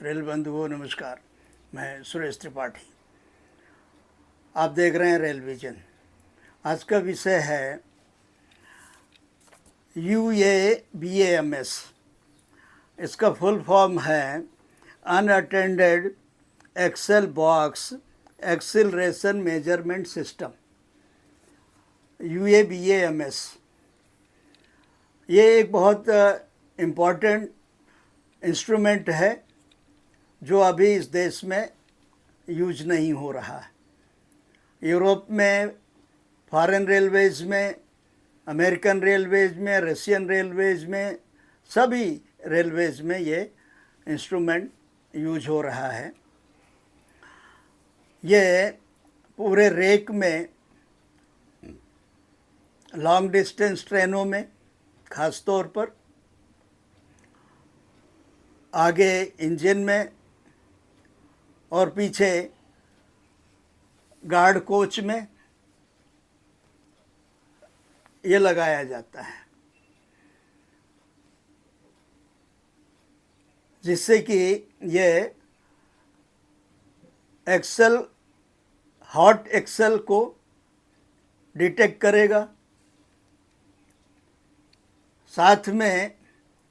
Rail बंधुओं नमस्कार। मैं सुरेश त्रिपाठी। आप देख रहे हैं रेल विजन। आज का विषय है UABAMS। इसका फुल फॉर्म है unattended axle box acceleration measurement system, UABAMS। ये एक बहुत इम्पॉर्टेंट इंस्ट्रूमेंट है जो अभी इस देश में यूज नहीं हो रहा है। यूरोप में, फॉरेन रेलवेज में, अमेरिकन रेलवेज में, रशियन रेलवेज में, सभी रेलवेज में ये इंस्ट्रूमेंट यूज हो रहा है। ये पूरे रेक में, लॉन्ग डिस्टेंस ट्रेनों में ख़ास तौर पर, आगे इंजन में और पीछे गार्ड कोच में ये लगाया जाता है, जिससे कि ये एक्सेल, हॉट एक्सेल को डिटेक्ट करेगा, साथ में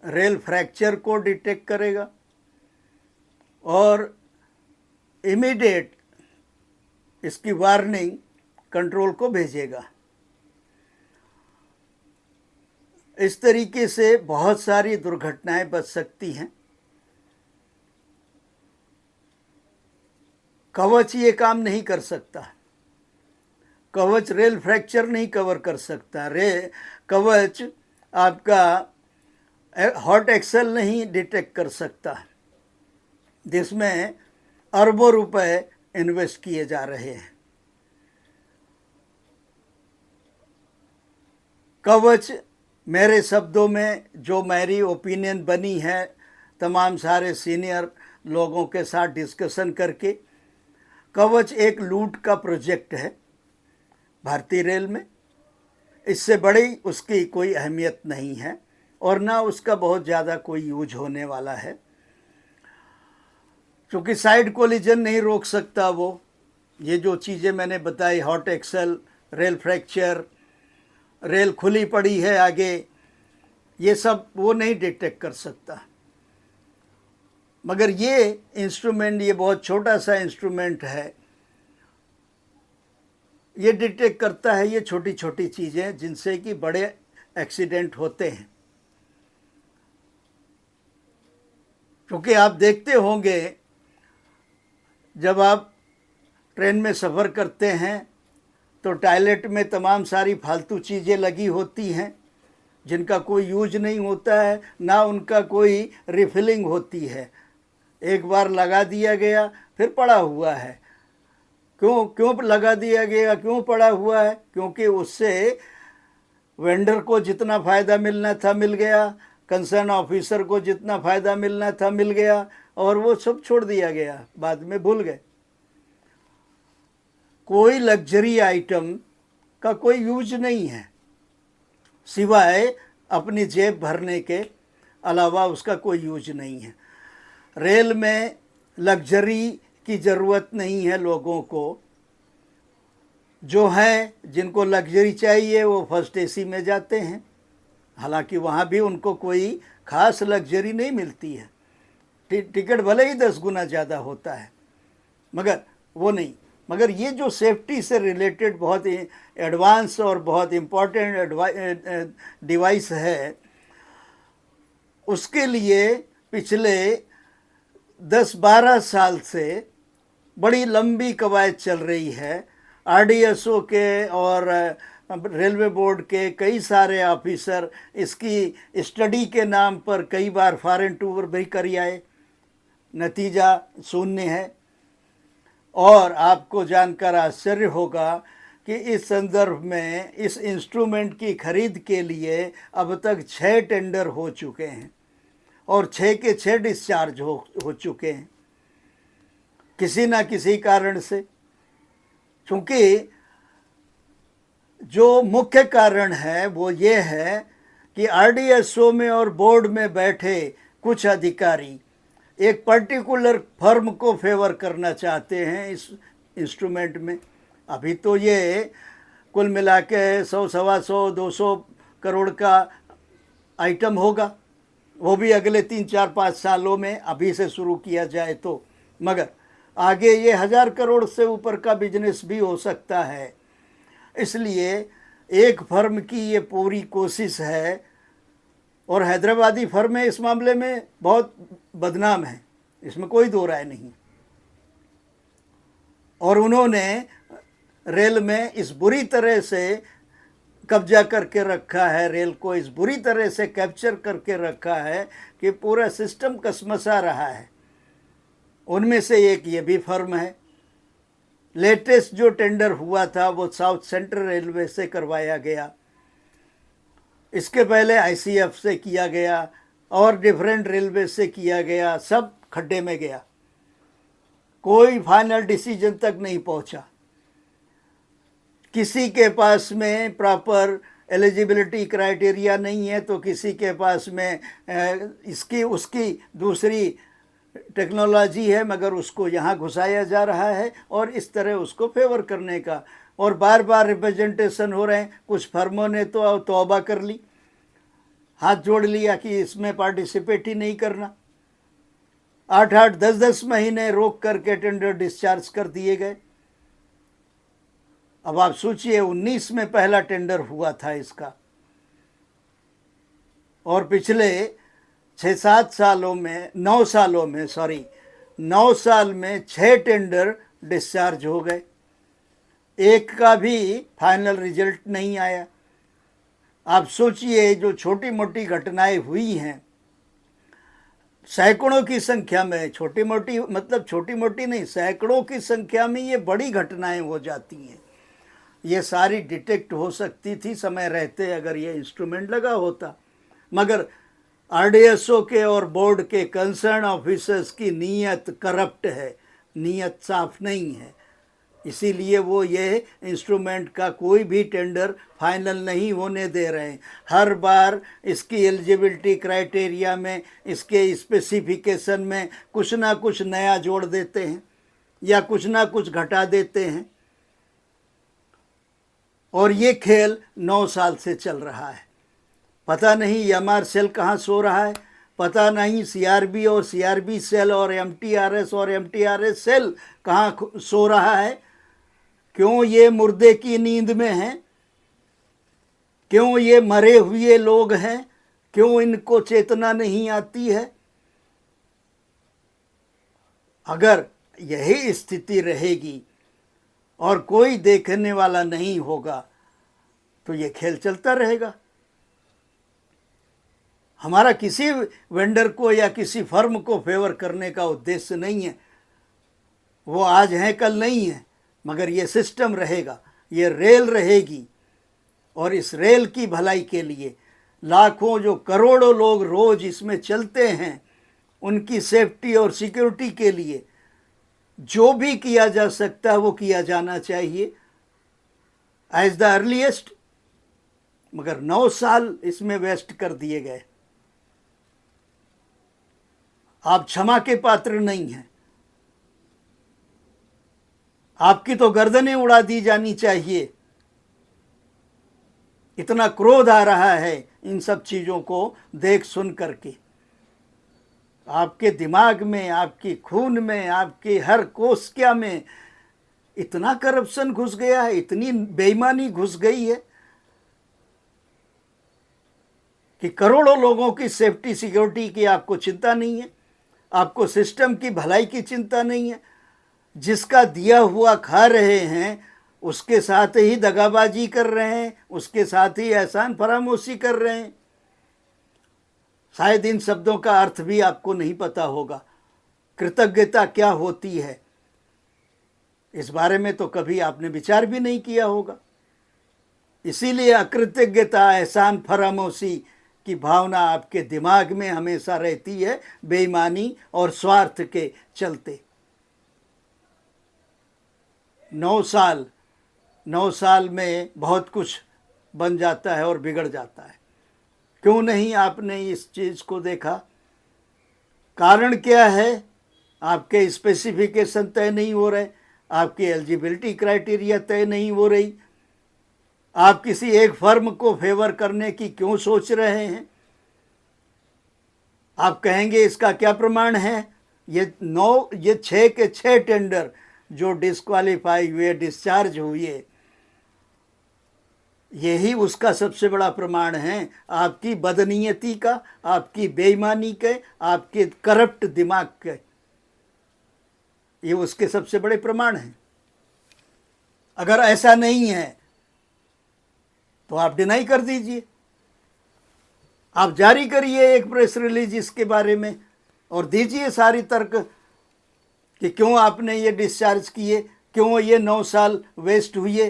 रेल फ्रैक्चर को डिटेक्ट करेगा और इमीडिएट इसकी वार्निंग कंट्रोल को भेजेगा। इस तरीके से बहुत सारी दुर्घटनाएं बच सकती हैं। कवच ये काम नहीं कर सकता। कवच रेल फ्रैक्चर नहीं कवर कर सकता। कवच आपका हॉट एक्सेल नहीं डिटेक्ट कर सकता, जिसमें अरबों रुपए इन्वेस्ट किए जा रहे हैं। कवच, मेरे शब्दों में जो मेरी ओपिनियन बनी है तमाम सारे सीनियर लोगों के साथ डिस्कशन करके, कवच एक लूट का प्रोजेक्ट है भारतीय रेल में। इससे बड़ी उसकी कोई अहमियत नहीं है और ना उसका बहुत ज़्यादा कोई यूज होने वाला है, क्योंकि साइड कोलिजन नहीं रोक सकता वो। ये जो चीज़ें मैंने बताई, hot axle, rail fracture, rail खुली पड़ी है आगे, ये सब वो नहीं डिटेक्ट कर सकता। मगर ये इंस्ट्रूमेंट, ये बहुत छोटा सा इंस्ट्रूमेंट है, ये डिटेक्ट करता है ये छोटी छोटी चीज़ें जिनसे कि बड़े एक्सीडेंट होते हैं। क्योंकि आप देखते होंगे, जब आप ट्रेन में सफ़र करते हैं तो टॉयलेट में तमाम सारी फालतू चीज़ें लगी होती हैं जिनका कोई यूज नहीं होता है, ना उनका कोई रिफिलिंग होती है। एक बार लगा दिया गया, फिर पड़ा हुआ है। क्यों लगा दिया गया, क्यों पड़ा हुआ है? क्योंकि उससे वेंडर को जितना फ़ायदा मिलना था मिल गया, कंसर्न ऑफिसर को जितना फ़ायदा मिलना था मिल गया, और वो सब छोड़ दिया गया, बाद में भूल गए। कोई लग्जरी आइटम का कोई यूज नहीं है सिवाय अपनी जेब भरने के अलावा, उसका कोई यूज नहीं है। रेल में लग्जरी की ज़रूरत नहीं है लोगों को। जो हैं, जिनको लग्जरी चाहिए, वो फर्स्ट एसी में जाते हैं। हालांकि वहाँ भी उनको कोई ख़ास लग्जरी नहीं मिलती है। टिकट भले ही 10 गुना ज़्यादा होता है, मगर वो नहीं। मगर ये जो सेफ्टी से रिलेटेड बहुत ही एडवांस और बहुत इम्पॉर्टेंट डिवाइस है, उसके लिए पिछले 10-12 साल से बड़ी लंबी कवायद चल रही है। RDSO के और रेलवे बोर्ड के कई सारे ऑफिसर इसकी स्टडी के नाम पर कई बार फॉरेन टूर भी कर आए, नतीजा शून्य है। और आपको जानकर आश्चर्य होगा कि इस संदर्भ में इस इंस्ट्रूमेंट की खरीद के लिए अब तक 6 टेंडर हो चुके हैं और 6 के 6 डिस्चार्ज हो चुके हैं किसी ना किसी कारण से। क्योंकि जो मुख्य कारण है वो ये है कि RDSO में और बोर्ड में बैठे कुछ अधिकारी एक पर्टिकुलर फर्म को फेवर करना चाहते हैं इस इंस्ट्रूमेंट में। अभी तो ये कुल मिला के 100, 125, 200 करोड़ का आइटम होगा, वो भी अगले 3, 4, 5 सालों में अभी से शुरू किया जाए तो। मगर आगे ये 1000 करोड़ से ऊपर का बिजनेस भी हो सकता है। इसलिए एक फर्म की ये पूरी कोशिश है, और हैदराबादी फर्में इस मामले में बहुत बदनाम हैं, इसमें कोई दो राय नहीं। और उन्होंने रेल में इस बुरी तरह से कब्जा करके रखा है, रेल को इस बुरी तरह से कैप्चर करके रखा है कि पूरा सिस्टम कसमसा रहा है। उनमें से एक ये भी फर्म है। लेटेस्ट जो टेंडर हुआ था वो साउथ सेंट्रल रेलवे से करवाया गया, इसके पहले आईसीएफ से किया गया और डिफरेंट रेलवे से किया गया, सब खड्डे में गया, कोई फाइनल डिसीजन तक नहीं पहुंचा। किसी के पास में प्रॉपर एलिजिबिलिटी क्राइटेरिया नहीं है, तो किसी के पास में इसकी उसकी दूसरी टेक्नोलॉजी है, मगर उसको यहाँ घुसाया जा रहा है और इस तरह उसको फेवर करने का। और बार बार रिप्रेजेंटेशन हो रहे हैं। कुछ फर्मों ने तो तौबा कर ली, हाथ जोड़ लिया कि इसमें पार्टिसिपेट ही नहीं करना। 8-8, 10-10 महीने रोक करके टेंडर डिस्चार्ज कर दिए गए। अब आप सोचिए, 19 में पहला टेंडर हुआ था इसका, और पिछले 6-7 सालों में 9 सालों में 9 साल में 6 टेंडर डिस्चार्ज हो गए, एक का भी फाइनल रिजल्ट नहीं आया। आप सोचिए, जो छोटी मोटी घटनाएं हुई हैं, सैकड़ों की संख्या में, छोटी मोटी मतलब छोटी मोटी नहीं, सैकड़ों की संख्या में ये बड़ी घटनाएं हो जाती हैं। ये सारी डिटेक्ट हो सकती थी समय रहते अगर ये इंस्ट्रूमेंट लगा होता। मगर आरडीएसओ के और बोर्ड के कंसर्न ऑफिसर्स की नीयत करप्ट है, नीयत साफ नहीं है, इसीलिए वो ये इंस्ट्रूमेंट का कोई भी टेंडर फाइनल नहीं होने दे रहे हैं। हर बार इसकी एलिजिबिलिटी क्राइटेरिया में, इसके स्पेसिफिकेशन में कुछ ना कुछ नया जोड़ देते हैं या कुछ ना कुछ घटा देते हैं, और ये खेल 9 साल से चल रहा है। पता नहीं एमआर सेल कहाँ सो रहा है, पता नहीं सीआरबी और सीआरबी सेल और एमटीआरएस सेल कहाँ सो रहा है। क्यों ये मुर्दे की नींद में हैं? क्यों ये मरे हुए लोग हैं? क्यों इनको चेतना नहीं आती है? अगर यही स्थिति रहेगी और कोई देखने वाला नहीं होगा तो ये खेल चलता रहेगा। हमारा किसी वेंडर को या किसी फर्म को फेवर करने का उद्देश्य नहीं है, वो आज है कल नहीं है, मगर ये सिस्टम रहेगा, ये रेल रहेगी, और इस रेल की भलाई के लिए लाखों जो करोड़ों लोग रोज इसमें चलते हैं, उनकी सेफ्टी और सिक्योरिटी के लिए जो भी किया जा सकता है वो किया जाना चाहिए एज द अर्लीस्ट। मगर 9 साल इसमें वेस्ट कर दिए गए। आप क्षमा के पात्र नहीं हैं, आपकी तो गर्दनें उड़ा दी जानी चाहिए। इतना क्रोध आ रहा है इन सब चीज़ों को देख सुन करके। आपके दिमाग में, आपकी खून में, आपके हर कोशिका में इतना करप्शन घुस गया है, इतनी बेईमानी घुस गई है कि करोड़ों लोगों की सेफ्टी सिक्योरिटी की आपको चिंता नहीं है, आपको सिस्टम की भलाई की चिंता नहीं है। जिसका दिया हुआ खा रहे हैं, उसके साथ ही दगाबाजी कर रहे हैं, उसके साथ ही एहसान फरामोशी कर रहे हैं। शायद इन शब्दों का अर्थ भी आपको नहीं पता होगा। कृतज्ञता क्या होती है, इस बारे में तो कभी आपने विचार भी नहीं किया होगा। इसीलिए अकृतज्ञता, एहसान फरामोशी की भावना आपके दिमाग में हमेशा रहती है, बेईमानी और स्वार्थ के चलते। 9 साल में बहुत कुछ बन जाता है और बिगड़ जाता है। क्यों नहीं आपने इस चीज़ को देखा? कारण क्या है? आपके स्पेसिफिकेशन तय नहीं हो रहे, आपकी एलिजिबिलिटी क्राइटेरिया तय नहीं हो रही, आप किसी एक फर्म को फेवर करने की क्यों सोच रहे हैं? आप कहेंगे इसका क्या प्रमाण है? ये 6 के 6 टेंडर जो डिस्क्वालीफाई हुए, डिस्चार्ज हुए, यही उसका सबसे बड़ा प्रमाण है आपकी बदनीयती का, आपकी बेईमानी के, आपके करप्ट दिमाग के। ये उसके सबसे बड़े प्रमाण हैं। अगर ऐसा नहीं है तो आप डिनाई कर दीजिए, आप जारी करिए एक प्रेस रिलीज इसके बारे में और दीजिए सारी तर्क कि क्यों आपने ये डिस्चार्ज किए, क्यों ये 9 साल वेस्ट हुए,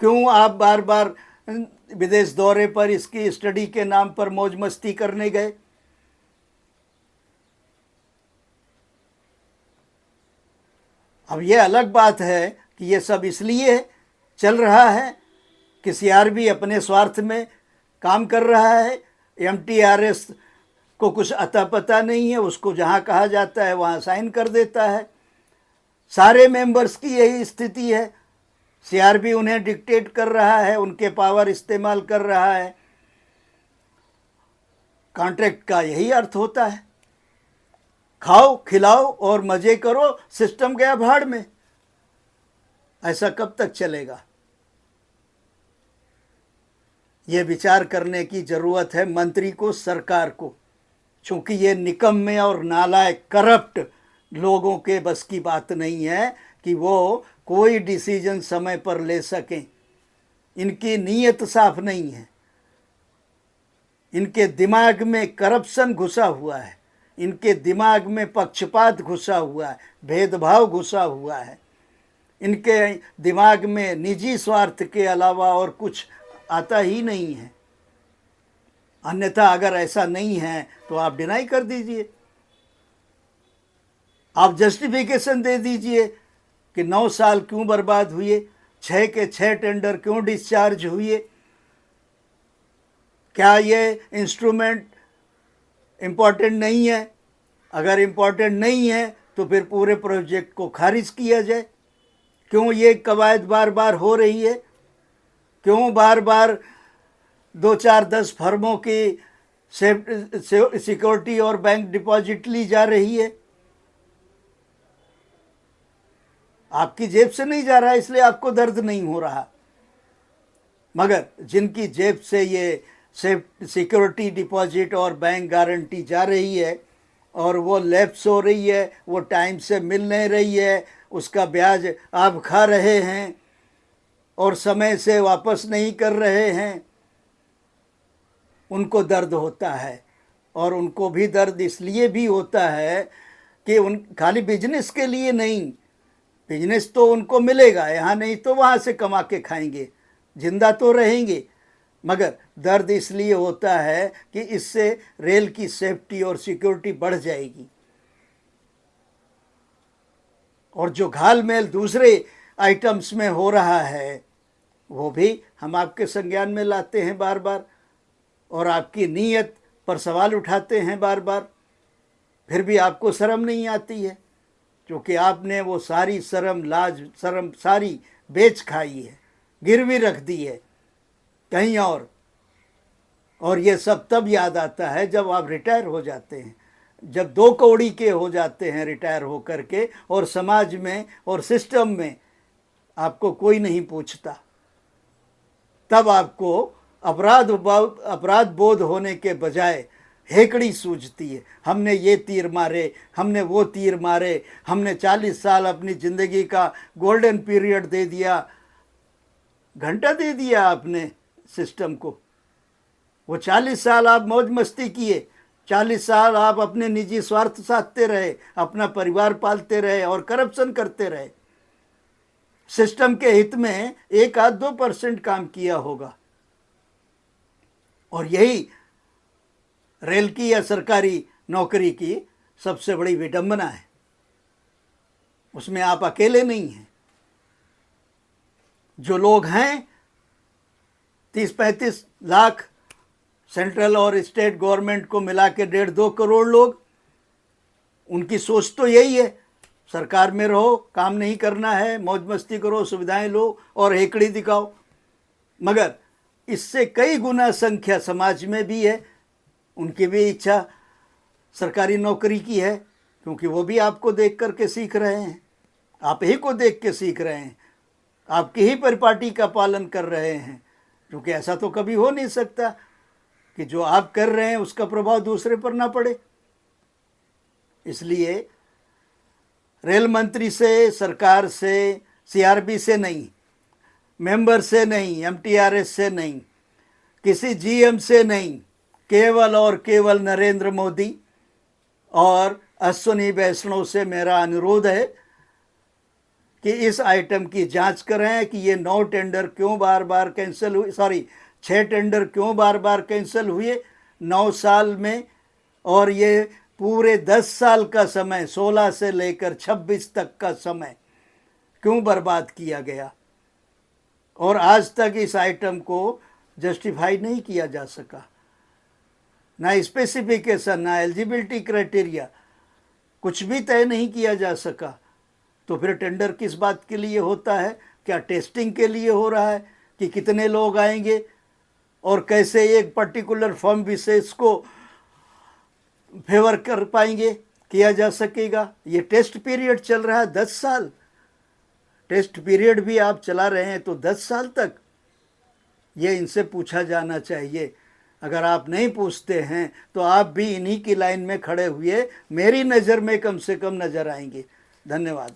क्यों आप बार बार विदेश दौरे पर इसकी स्टडी के नाम पर मौज मस्ती करने गए। अब ये अलग बात है कि ये सब इसलिए चल रहा है कि सीआरबी अपने स्वार्थ में काम कर रहा है, एमटीआरएस को कुछ अता पता नहीं है, उसको जहाँ कहा जाता है वहाँ साइन कर देता है। सारे मेंबर्स की यही स्थिति है, सीआरबी उन्हें डिक्टेट कर रहा है, उनके पावर इस्तेमाल कर रहा है। कॉन्ट्रैक्ट का यही अर्थ होता है, खाओ खिलाओ और मजे करो, सिस्टम गया भाड़ में। ऐसा कब तक चलेगा? ये विचार करने की जरूरत है मंत्री को, सरकार को, क्योंकि ये निकम्मे और नालायक करप्ट लोगों के बस की बात नहीं है कि वो कोई डिसीजन समय पर ले सकें। इनकी नीयत साफ नहीं है, इनके दिमाग में करप्शन घुसा हुआ है, इनके दिमाग में पक्षपात घुसा हुआ है, भेदभाव घुसा हुआ है, इनके दिमाग में निजी स्वार्थ के अलावा और कुछ आता ही नहीं है। अन्यथा अगर ऐसा नहीं है तो आप डिनाई कर दीजिए, आप जस्टिफिकेशन दे दीजिए कि 9 साल क्यों बर्बाद हुए, 6 के 6 टेंडर क्यों डिस्चार्ज हुए, क्या ये इंस्ट्रूमेंट इम्पॉर्टेंट नहीं है? अगर इम्पॉर्टेंट नहीं है तो फिर पूरे प्रोजेक्ट को खारिज किया जाए। क्यों ये कवायद बार बार हो रही है? क्यों बार बार 2 4 10 फर्मों की सिक्योरिटी और बैंक डिपॉजिट ली जा रही है? आपकी जेब से नहीं जा रहा है इसलिए आपको दर्द नहीं हो रहा, मगर जिनकी जेब से ये सिक्योरिटी डिपॉजिट और बैंक गारंटी जा रही है और वो लैप्स हो रही है, वो टाइम से मिल नहीं रही है, उसका ब्याज आप खा रहे हैं और समय से वापस नहीं कर रहे हैं, उनको दर्द होता है। और उनको भी दर्द इसलिए भी होता है कि उन खाली बिजनेस के लिए नहीं, बिजनेस तो उनको मिलेगा, यहाँ नहीं तो वहाँ से कमा के खाएंगे, जिंदा तो रहेंगे, मगर दर्द इसलिए होता है कि इससे रेल की सेफ्टी और सिक्योरिटी बढ़ जाएगी। और जो घालमेल दूसरे आइटम्स में हो रहा है वो भी हम आपके संज्ञान में लाते हैं बार बार, और आपकी नीयत पर सवाल उठाते हैं बार बार, फिर भी आपको शर्म नहीं आती है, क्योंकि आपने वो सारी शर्म लाज शर्म सारी बेच खाई है, गिरवी रख दी है कहीं और ये सब तब याद आता है जब आप रिटायर हो जाते हैं, जब 2 कौड़ी के हो जाते हैं रिटायर हो करके, और समाज में और सिस्टम में आपको कोई नहीं पूछता। तब आपको अपराध बोध होने के बजाय हेकड़ी सूझती है, हमने ये तीर मारे, हमने वो तीर मारे, हमने 40 साल अपनी ज़िंदगी का गोल्डन पीरियड दे दिया, घंटा दे दिया आपने सिस्टम को। वो 40 साल आप मौज मस्ती किए, 40 साल आप अपने निजी स्वार्थ साधते रहे, अपना परिवार पालते रहे और करप्शन करते रहे। सिस्टम के हित में 1-2% काम किया होगा, और यही रेल की या सरकारी नौकरी की सबसे बड़ी विडंबना है। उसमें आप अकेले नहीं हैं, जो लोग हैं 30-35 लाख सेंट्रल और स्टेट गवर्नमेंट को मिला के 1.5-2 करोड़ लोग, उनकी सोच तो यही है, सरकार में रहो, काम नहीं करना है, मौज मस्ती करो, सुविधाएं लो और हेकड़ी दिखाओ। मगर इससे कई गुना संख्या समाज में भी है, उनकी भी इच्छा सरकारी नौकरी की है, क्योंकि वो भी आपको देख करके सीख रहे हैं, आप ही को देख के सीख रहे हैं, आपकी ही परिपाटी का पालन कर रहे हैं। क्योंकि ऐसा तो कभी हो नहीं सकता कि जो आप कर रहे हैं उसका प्रभाव दूसरे पर ना पड़े। इसलिए रेल मंत्री से, सरकार से, सीआरबी से नहीं, मेंबर से नहीं, एमटीआरएस से नहीं, किसी जीएम से नहीं, केवल और केवल नरेंद्र मोदी और अश्विनी वैष्णव से मेरा अनुरोध है कि इस आइटम की जांच करें कि ये 9 टेंडर क्यों बार बार कैंसिल हुए, 6 टेंडर क्यों बार बार कैंसिल हुए 9 साल में, और ये पूरे 10 साल का समय 16 से लेकर 26 तक का समय क्यों बर्बाद किया गया, और आज तक इस आइटम को जस्टिफाई नहीं किया जा सका। ना स्पेसिफिकेशन, ना एलिजिबिलिटी क्राइटेरिया, कुछ भी तय नहीं किया जा सका। तो फिर टेंडर किस बात के लिए होता है? क्या टेस्टिंग के लिए हो रहा है कि कितने लोग आएंगे और कैसे एक पर्टिकुलर फर्म विशेष को फेवर कर पाएंगे, किया जा सकेगा? ये टेस्ट पीरियड चल रहा है 10 साल, टेस्ट पीरियड भी आप चला रहे हैं तो 10 साल तक। ये इनसे पूछा जाना चाहिए। अगर आप नहीं पूछते हैं तो आप भी इन्हीं की लाइन में खड़े हुए मेरी नज़र में कम से कम नज़र आएंगे। धन्यवाद।